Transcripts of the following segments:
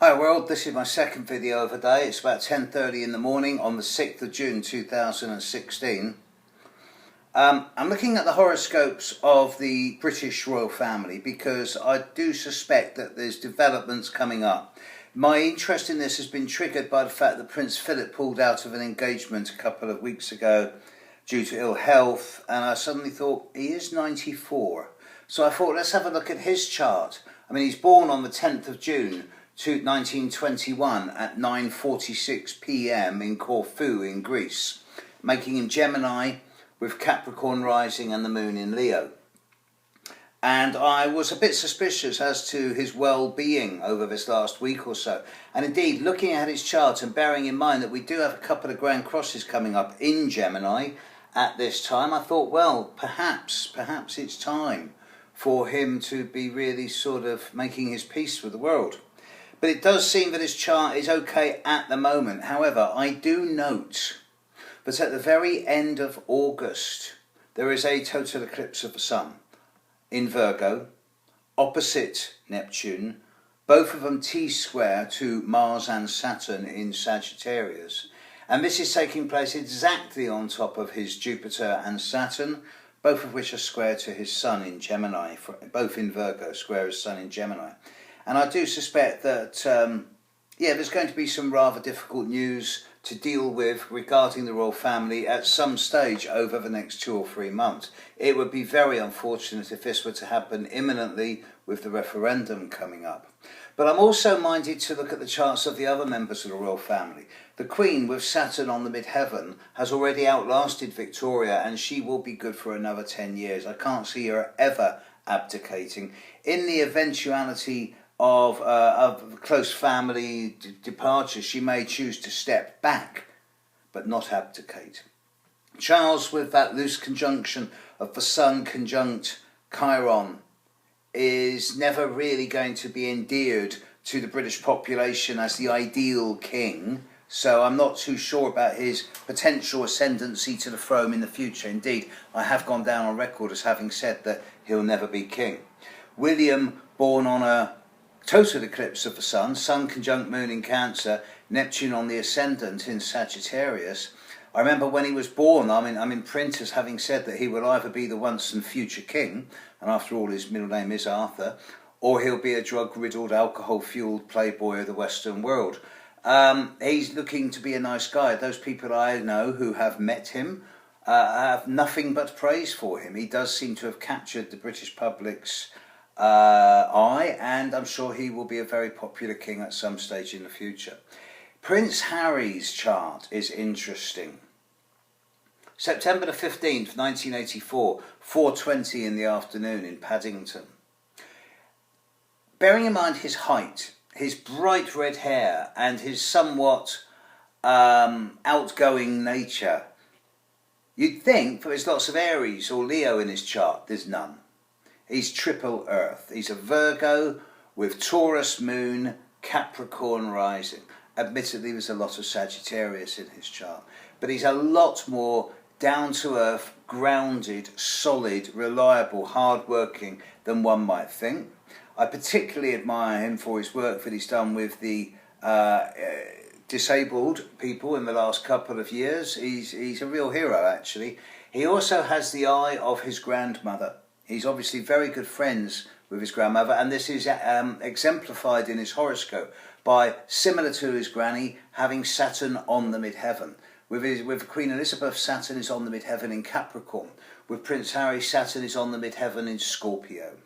Hi world, this is my second video of the day. It's about 10:30 in the morning on the 6th of June 2016. I'm looking at the horoscopes of the British royal family because I do suspect that there's developments coming up. My interest in this has been triggered by the fact that Prince Philip pulled out of an engagement a couple of weeks ago due to ill health, and I suddenly thought, he is 94. So I thought, let's have a look at his chart. I mean, he's born on the 10th of June 1921 at 9:46 p.m. in Corfu in Greece, making him Gemini with Capricorn rising and the moon in Leo. And I was a bit suspicious as to his well-being over this last week or so. And indeed, looking at his chart and bearing in mind that we do have a couple of grand crosses coming up in Gemini at this time, I thought, well, perhaps it's time for him to be really sort of making his peace with the world. But it does seem that his chart is okay at the moment. However, I do note that at the very end of August, there is a total eclipse of the sun in Virgo, opposite Neptune, both of them T-square to Mars and Saturn in Sagittarius. And this is taking place exactly on top of his Jupiter and Saturn, both of which are square to his Sun in Gemini, both in Virgo, square his Sun in Gemini. And I do suspect that, there's going to be some rather difficult news to deal with regarding the royal family at some stage over the next 2 or 3 months. It would be very unfortunate if this were to happen imminently with the referendum coming up. But I'm also minded to look at the charts of the other members of the royal family. The Queen, with Saturn on the midheaven, has already outlasted Victoria, and she will be good for another 10 years. I can't see her ever abdicating. In the eventuality of close family departure, she may choose to step back, but not abdicate. Charles, with that loose conjunction of the Sun conjunct Chiron, is never really going to be endeared to the British population as the ideal king, so I'm not too sure about his potential ascendancy to the throne in the future. Indeed, I have gone down on record as having said that he'll never be king. William, born on a total eclipse of the sun, Sun conjunct moon in Cancer, Neptune on the ascendant in Sagittarius. I remember when he was born, I'm in print as having said that he will either be the once and future king, and after all his middle name is Arthur, or he'll be a drug-riddled, alcohol-fueled playboy of the Western world. He's looking to be a nice guy. Those people I know who have met him have nothing but praise for him. He does seem to have captured the British public's eye, and I'm sure he will be a very popular king at some stage in the future. Prince Harry's chart is interesting. September the 15th, 1984, 4:20 in the afternoon in Paddington. Bearing in mind his height, his bright red hair, and his somewhat outgoing nature, you'd think there's lots of Aries or Leo in his chart. There's none. He's triple Earth. He's a Virgo with Taurus moon, Capricorn rising. Admittedly, there's a lot of Sagittarius in his chart, but he's a lot more down-to-earth, grounded, solid, reliable, hard-working than one might think. I particularly admire him for his work that he's done with the disabled people in the last couple of years. He's a real hero, actually. He also has the eye of his grandmother. He's obviously very good friends with his grandmother, and this is exemplified in his horoscope by, similar to his granny, having Saturn on the midheaven. With Queen Elizabeth, Saturn is on the midheaven in Capricorn. With Prince Harry, Saturn is on the midheaven in Scorpio.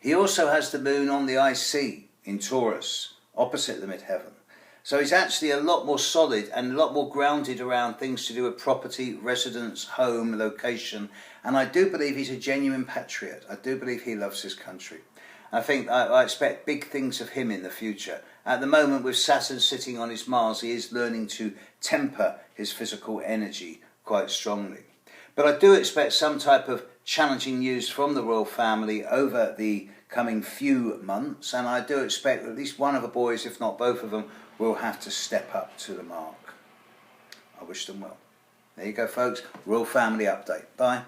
He also has the moon on the IC in Taurus, opposite the midheaven. So he's actually a lot more solid and a lot more grounded around things to do with property, residence, home, location. And I do believe he's a genuine patriot. I do believe he loves his country. I think I expect big things of him in the future. At the moment, with Saturn sitting on his Mars, he is learning to temper his physical energy quite strongly. But I do expect some type of challenging news from the royal family over the coming few months, and I do expect at least one of the boys, if not both of them, will have to step up to the mark. I wish them well. There you go, folks. Royal family update. Bye.